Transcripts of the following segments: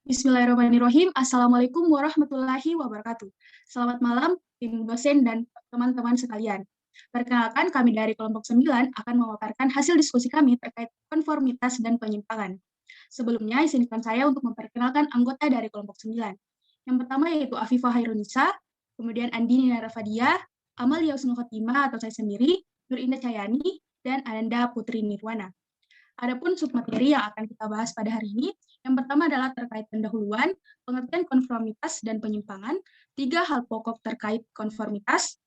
Bismillahirrahmanirrahim. Assalamualaikum warahmatullahi wabarakatuh. Selamat malam, tim dosen dan teman-teman sekalian. Perkenalkan, kami dari kelompok 9 akan memaparkan hasil diskusi kami terkait konformitas dan penyimpangan. Sebelumnya, izinkan saya untuk memperkenalkan anggota dari kelompok 9. Yang pertama yaitu Afifah Hairunisa, kemudian Andini Narafadia, Amalia Husnul Khotimah atau saya sendiri, Nur Indah Cahyani, dan Ananda Putri Nirwana. Adapun submateri yang akan kita bahas pada hari ini, yang pertama adalah terkait pendahuluan, pengertian konformitas dan penyimpangan, 3 hal pokok terkait konformitas,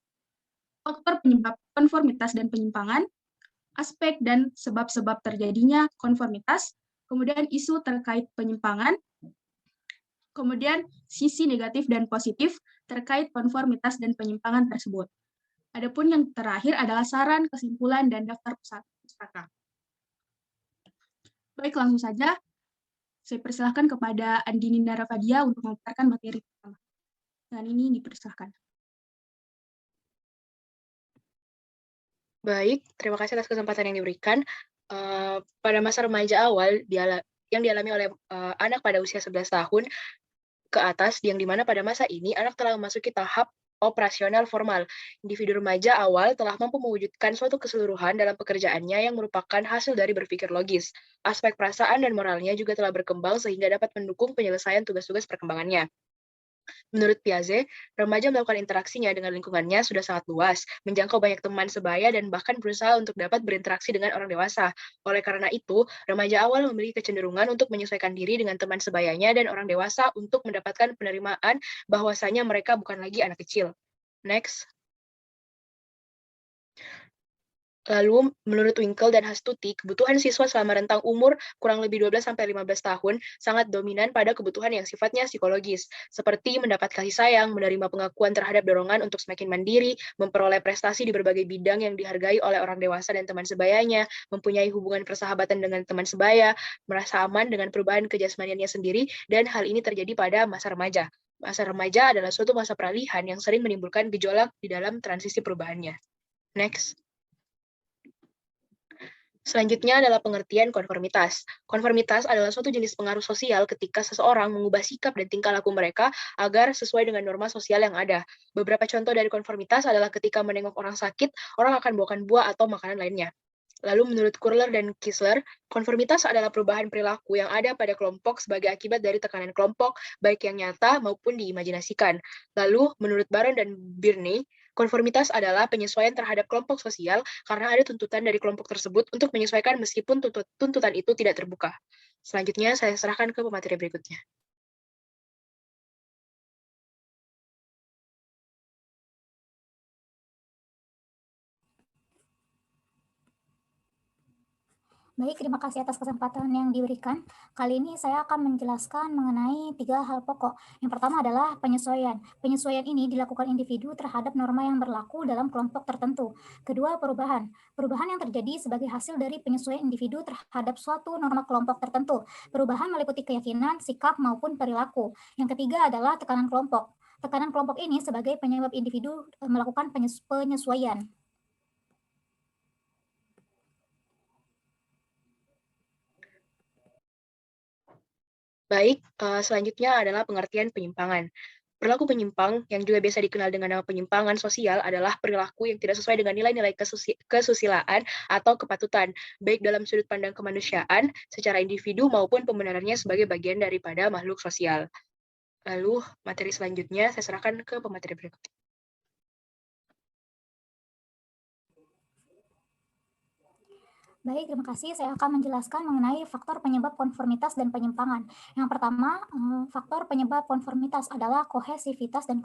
faktor penyebab konformitas dan penyimpangan, aspek dan sebab-sebab terjadinya konformitas, kemudian isu terkait penyimpangan, kemudian sisi negatif dan positif terkait konformitas dan penyimpangan tersebut. Adapun yang terakhir adalah saran, kesimpulan, dan daftar pustaka. Baik, langsung saja. Saya persilahkan kepada Andini Narafadia untuk memaparkan materi pertama. Dengan ini dipersilahkan. Baik, terima kasih atas kesempatan yang diberikan. Pada masa remaja awal yang dialami oleh anak pada usia 11 tahun ke atas, yang dimana pada masa ini anak telah memasuki tahap operasional formal. Individu remaja awal telah mampu mewujudkan suatu keseluruhan dalam pekerjaannya yang merupakan hasil dari berpikir logis. Aspek perasaan dan moralnya juga telah berkembang sehingga dapat mendukung penyelesaian tugas-tugas perkembangannya. Menurut Piaget, remaja melakukan interaksinya dengan lingkungannya sudah sangat luas, menjangkau banyak teman sebaya dan bahkan berusaha untuk dapat berinteraksi dengan orang dewasa. Oleh karena itu, remaja awal memiliki kecenderungan untuk menyesuaikan diri dengan teman sebayanya dan orang dewasa untuk mendapatkan penerimaan bahwasanya mereka bukan lagi anak kecil. Next. Lalu, menurut Winkel dan Hastuti, kebutuhan siswa selama rentang umur kurang lebih 12-15 tahun sangat dominan pada kebutuhan yang sifatnya psikologis, seperti mendapat kasih sayang, menerima pengakuan terhadap dorongan untuk semakin mandiri, memperoleh prestasi di berbagai bidang yang dihargai oleh orang dewasa dan teman sebayanya, mempunyai hubungan persahabatan dengan teman sebaya, merasa aman dengan perubahan kejasmaniannya sendiri, dan hal ini terjadi pada masa remaja. Masa remaja adalah suatu masa peralihan yang sering menimbulkan gejolak di dalam transisi perubahannya. Next. Selanjutnya adalah pengertian konformitas. Konformitas adalah suatu jenis pengaruh sosial ketika seseorang mengubah sikap dan tingkah laku mereka agar sesuai dengan norma sosial yang ada. Beberapa contoh dari konformitas adalah ketika menengok orang sakit, orang akan bawakan buah atau makanan lainnya. Lalu menurut Kurler dan Kisler, konformitas adalah perubahan perilaku yang ada pada kelompok sebagai akibat dari tekanan kelompok, baik yang nyata maupun diimajinasikan. Lalu menurut Baron dan Birney, konformitas adalah penyesuaian terhadap kelompok sosial karena ada tuntutan dari kelompok tersebut untuk menyesuaikan meskipun tuntutan itu tidak terbuka. Selanjutnya saya serahkan ke pemateri berikutnya. Baik, terima kasih atas kesempatan yang diberikan. Kali ini saya akan menjelaskan mengenai 3 hal pokok. Yang pertama adalah penyesuaian. Penyesuaian ini dilakukan individu terhadap norma yang berlaku dalam kelompok tertentu. Kedua, perubahan. Perubahan yang terjadi sebagai hasil dari penyesuaian individu terhadap suatu norma kelompok tertentu. Perubahan meliputi keyakinan, sikap, maupun perilaku. Yang ketiga adalah tekanan kelompok. Tekanan kelompok ini sebagai penyebab individu melakukan penyesuaian. Baik, selanjutnya adalah pengertian penyimpangan. Perilaku penyimpang, yang juga biasa dikenal dengan nama penyimpangan sosial, adalah perilaku yang tidak sesuai dengan nilai-nilai kesusilaan atau kepatutan, baik dalam sudut pandang kemanusiaan, secara individu maupun pembenarannya sebagai bagian daripada makhluk sosial. Lalu, materi selanjutnya saya serahkan ke pemateri berikutnya. Baik, terima kasih. Saya akan menjelaskan mengenai faktor penyebab konformitas dan penyimpangan. Yang pertama, faktor penyebab konformitas adalah kohesivitas dan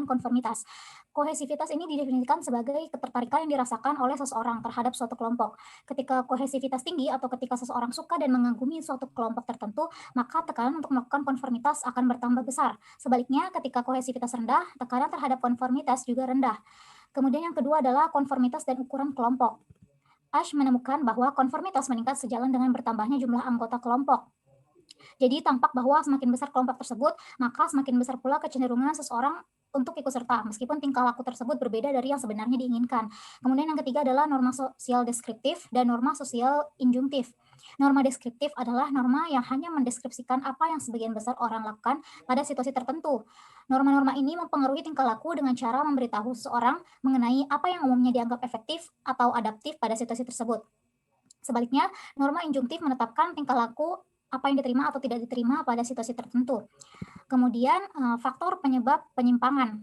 konformitas. Kohesivitas ini didefinisikan sebagai ketertarikan yang dirasakan oleh seseorang terhadap suatu kelompok. Ketika kohesivitas tinggi atau ketika seseorang suka dan mengagumi suatu kelompok tertentu, maka tekanan untuk melakukan konformitas akan bertambah besar. Sebaliknya, ketika kohesivitas rendah, tekanan terhadap konformitas juga rendah. Kemudian yang kedua adalah konformitas dan ukuran kelompok. Ash menemukan bahwa konformitas meningkat sejalan dengan bertambahnya jumlah anggota kelompok. Jadi tampak bahwa semakin besar kelompok tersebut, maka semakin besar pula kecenderungan seseorang untuk ikut serta, meskipun tingkah laku tersebut berbeda dari yang sebenarnya diinginkan. Kemudian yang ketiga adalah norma sosial deskriptif dan norma sosial injungtif. Norma deskriptif adalah norma yang hanya mendeskripsikan apa yang sebagian besar orang lakukan pada situasi tertentu. Norma-norma ini mempengaruhi tingkah laku dengan cara memberitahu seseorang mengenai apa yang umumnya dianggap efektif atau adaptif pada situasi tersebut. Sebaliknya, norma injungtif menetapkan tingkah laku apa yang diterima atau tidak diterima pada situasi tertentu. Kemudian, faktor penyebab penyimpangan.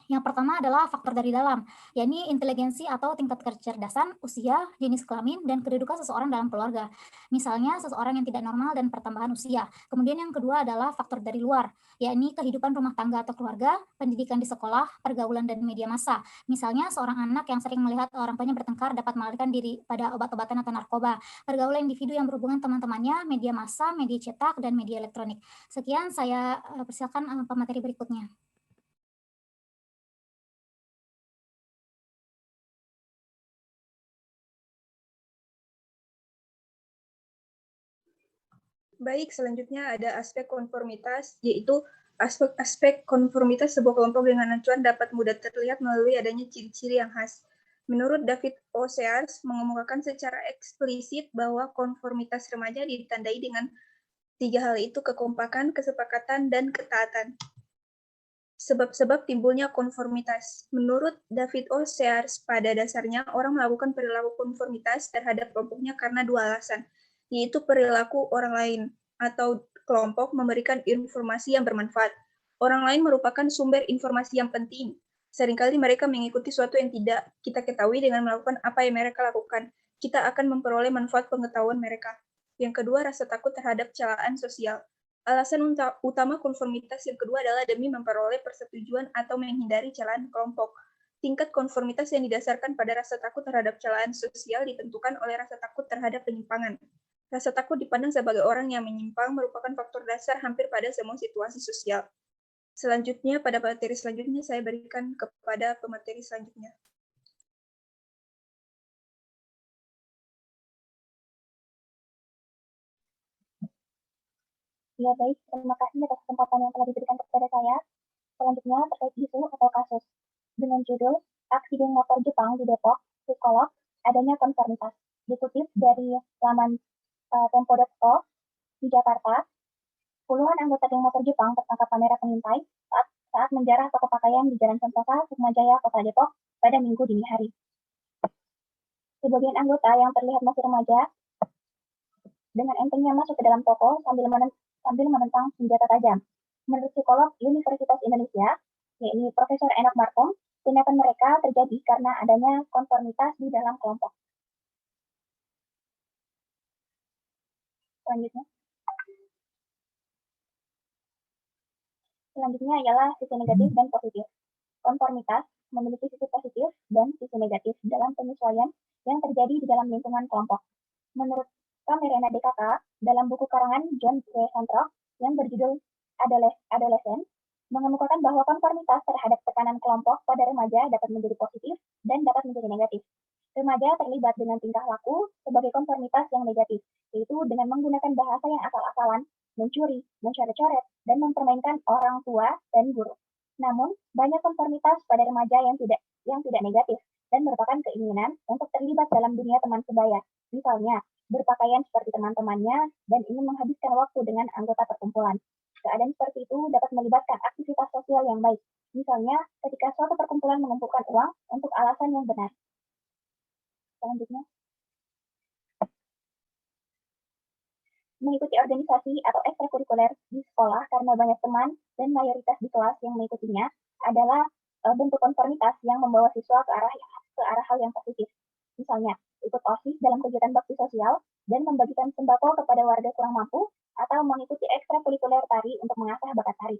Yang pertama adalah faktor dari dalam, yakni inteligensi atau tingkat kecerdasan, usia, jenis kelamin, dan kedudukan seseorang dalam keluarga. Misalnya, seseorang yang tidak normal dan pertambahan usia. Kemudian yang kedua adalah faktor dari luar, yakni kehidupan rumah tangga atau keluarga, pendidikan di sekolah, pergaulan, dan media massa. Misalnya, seorang anak yang sering melihat orang tuanya bertengkar dapat melarikan diri pada obat-obatan atau narkoba. Pergaulan individu yang berhubungan teman-temannya, media massa, media cetak, dan media elektronik. Sekian, saya persilakan pemateri berikutnya. Baik, selanjutnya ada aspek konformitas, yaitu aspek konformitas sebuah kelompok dengan acuan dapat mudah terlihat melalui adanya ciri-ciri yang khas. Menurut David O. Sears, mengemukakan secara eksplisit bahwa konformitas remaja ditandai dengan 3 hal itu: kekompakan, kesepakatan, dan ketaatan. Sebab-sebab timbulnya konformitas. Menurut David O. Sears, pada dasarnya orang melakukan perilaku konformitas terhadap kelompoknya karena 2 alasan, yaitu perilaku orang lain atau kelompok memberikan informasi yang bermanfaat. Orang lain merupakan sumber informasi yang penting. Seringkali mereka mengikuti sesuatu yang tidak kita ketahui dengan melakukan apa yang mereka lakukan. Kita akan memperoleh manfaat pengetahuan mereka. Yang kedua, rasa takut terhadap celaan sosial. Alasan utama konformitas yang kedua adalah demi memperoleh persetujuan atau menghindari celaan kelompok. Tingkat konformitas yang didasarkan pada rasa takut terhadap celaan sosial ditentukan oleh rasa takut terhadap penyimpangan. Rasa takut dipandang sebagai orang yang menyimpang merupakan faktor dasar hampir pada semua situasi sosial. Selanjutnya, pada materi selanjutnya saya berikan kepada pemateri selanjutnya. Ya baik, terima kasih atas kesempatan yang telah diberikan kepada saya. Selanjutnya terkait isu atau kasus. Dengan judul, Aksi Geng Motor Jepang di Depok, Psikolog, Adanya Konformitas. Dikutip dari laman tempo.co di Jakarta, puluhan anggota geng motor Jepang tertangkap kamera pengintai saat menjarah toko pakaian di Jalan Sentosa, Sukmajaya, Kota Depok pada Minggu dini hari. Sebagian anggota yang terlihat masih remaja dengan entengnya masuk ke dalam toko sambil menentang senjata tajam. Menurut psikolog Universitas Indonesia, yakni Profesor Enak Markom, tindakan mereka terjadi karena adanya konformitas di dalam kelompok. Selanjutnya ialah sisi negatif dan positif. Konformitas memiliki sisi positif dan sisi negatif dalam penyesuaian yang terjadi di dalam lingkungan kelompok. Menurut Kamerena DKK, dalam buku karangan John W. Santrock yang berjudul Adolescent, mengemukakan bahwa konformitas terhadap tekanan kelompok pada remaja dapat menjadi positif dan dapat menjadi negatif. Remaja terlibat dengan tingkah laku sebagai konformitas yang negatif, yaitu dengan menggunakan bahasa yang asal-asalan, mencuri, mencoret-coret, dan mempermainkan orang tua dan guru. Namun, banyak konformitas pada remaja yang tidak negatif dan merupakan keinginan untuk terlibat dalam dunia teman sebaya. Misalnya, berpakaian seperti teman-temannya dan ingin menghabiskan waktu dengan anggota perkumpulan. Keadaan seperti itu dapat melibatkan aktivitas sosial yang baik. Misalnya, ketika suatu perkumpulan mengumpulkan uang untuk alasan yang benar. Selanjutnya, mengikuti organisasi atau ekstrakurikuler di sekolah karena banyak teman dan mayoritas di kelas yang mengikutinya adalah bentuk konformitas yang membawa siswa ke arah hal yang positif. Misalnya, ikut OSIS dalam kegiatan bakti sosial dan membagikan sembako kepada warga kurang mampu atau mengikuti ekstrakurikuler tari untuk mengasah bakat tari.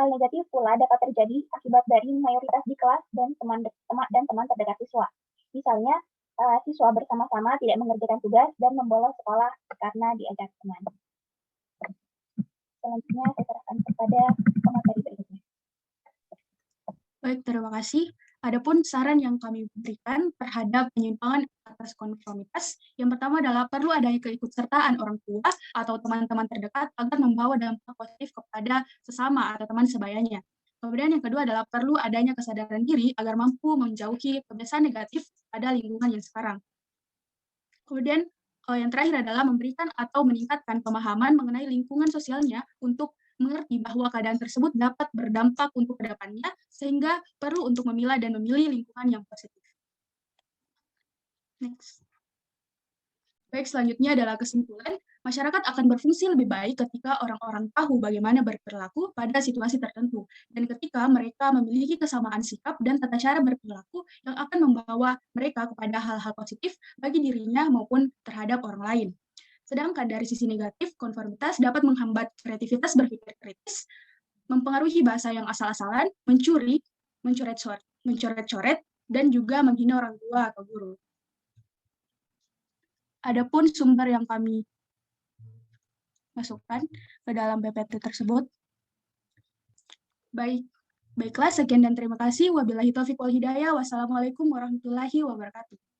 Hal negatif pula dapat terjadi akibat dari mayoritas di kelas dan teman terdekat siswa. Misalnya, siswa bersama-sama tidak mengerjakan tugas dan membolos sekolah karena diajak teman. Selanjutnya saya serahkan kepada pemateri berikutnya. Baik, terima kasih. Adapun saran yang kami berikan terhadap penyimpangan atas konformitas, yang pertama adalah perlu adanya keikutsertaan orang tua atau teman-teman terdekat agar membawa dampak positif kepada sesama atau teman sebayanya. Kemudian yang kedua adalah perlu adanya kesadaran diri agar mampu menjauhi kebiasaan negatif pada lingkungan yang sekarang. Kemudian Yang terakhir adalah memberikan atau meningkatkan pemahaman mengenai lingkungan sosialnya untuk mengerti bahwa keadaan tersebut dapat berdampak untuk kedepannya, sehingga perlu untuk memilah dan memilih lingkungan yang positif. Next. Baik, selanjutnya adalah kesimpulan. Masyarakat akan berfungsi lebih baik ketika orang-orang tahu bagaimana berperilaku pada situasi tertentu, dan ketika mereka memiliki kesamaan sikap dan tata cara berperilaku yang akan membawa mereka kepada hal-hal positif bagi dirinya maupun terhadap orang lain. Sedangkan dari sisi negatif, konformitas dapat menghambat kreativitas berpikir kritis, mempengaruhi bahasa yang asal-asalan, mencuri, mencoret-coret, dan juga menghina orang tua atau guru. Adapun sumber yang kami masukkan ke dalam PPT tersebut. Baiklah, sekian dan terima kasih. Wabillahi taufiq wal hidayah. Wassalamualaikum warahmatullahi wabarakatuh.